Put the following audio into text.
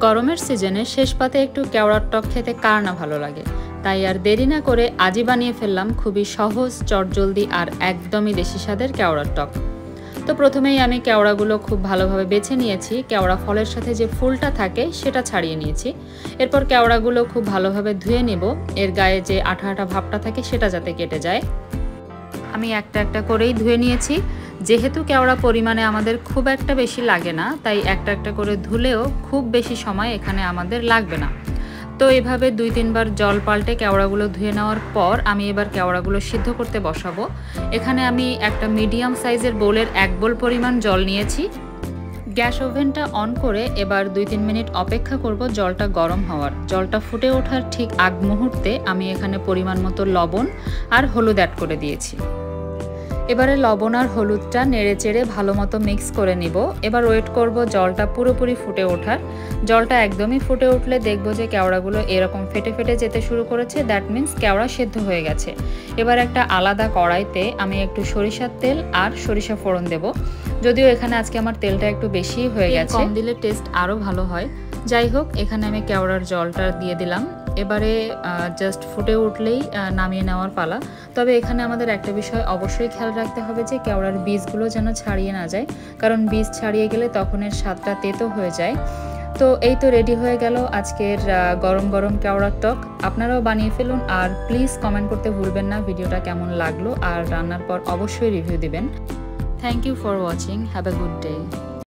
গরমের সিজনে শেষ পাতে একটু কেওড়ার টক খেতে কার না ভালো লাগে। তাই আর দেরি না করে আজই বানিয়ে ফেললাম খুবই সহজ, চটজলদি আর একদমই দেশি স্বাদের কেওড়ার টক। তো প্রথমেই আমি কেওড়াগুলো খুব ভালোভাবে বেছে নিয়েছি। কেওড়া ফলের সাথে যে ফুলটা থাকে সেটা ছাড়িয়ে নিয়েছি। এরপর কেওড়াগুলো খুব ভালোভাবে ধুয়ে নেব, এর গায়ে যে আঠা আঠা ভাবটা থাকে সেটা যাতে কেটে যায়। আমি একটা একটা করেই ধুয়ে নিয়েছি। যেহেতু কেওড়া পরিমাণে আমাদের খুব একটা বেশি লাগে না, তাই একটা একটা করে ধুলেও খুব বেশি সময় এখানে আমাদের লাগবে না। তো এভাবে 2-3 বার জল পাল্টে কেওড়াগুলো ধুয়ে নেওয়ার পর আমি এবার কেওড়াগুলো সিদ্ধ করতে বসাবো। এখানে আমি একটা মিডিয়াম সাইজের বোলের 1 বোল পরিমাণ জল নিয়েছি। গ্যাস ওভেনটা অন করে এবার 2-3 মিনিট অপেক্ষা করব জলটা গরম হওয়ার। জলটা ফুটে ওঠার ঠিক আগ মুহূর্তে আমি এখানে পরিমাণ মতো লবণ আর হলুদ অ্যাড করে দিয়েছি। এবারে লবণ আর হলুদটা নেড়ে চেড়ে ভালো মতো মিক্স করে নিব। এবার ওয়েট করব জলটা পুরোপুরি ফুটে ওঠার। জলটা একদমই ফুটে উঠলে দেখব যে কেওড়াগুলো এরকম ফেটে ফেটে যেতে শুরু করেছে, দ্যাট মিন্স কেওড়া সেদ্ধ হয়ে গেছে। এবার একটা আলাদা কড়াইতে আমি একটু সরিষার তেল আর সরিষা ফোড়ন দেব। যদিও এখানে আজকে আমার তেলটা একটু বেশি হয়ে গেছে, কম দিলে টেস্ট আরও ভালো হয়। যাই হোক, এখানে আমি কেওড়ার জলটা দিয়ে দিলাম। এবারে জাস্ট ফুটে উঠলেই নামিয়ে নেওয়ার পালা। তবে এখানে আমাদের একটা বিষয় অবশ্যই খেয়াল রাখতে হবে যে কেওড়ার বীজগুলো যেন ছাড়িয়ে না যায়, কারণ বীজ ছাড়িয়ে গেলে তখন এর স্বাদটা তেতো হয়ে যায়। তো এই তো রেডি হয়ে গেল আজকের গরম গরম কেওড়ার টক। আপনারাও বানিয়ে ফেলুন আর প্লিজ কমেন্ট করতে ভুলবেন না ভিডিওটা কেমন লাগলো, আর রান্নার পর অবশ্যই রিভিউ দিবেন। Thank you for watching. Have a good day.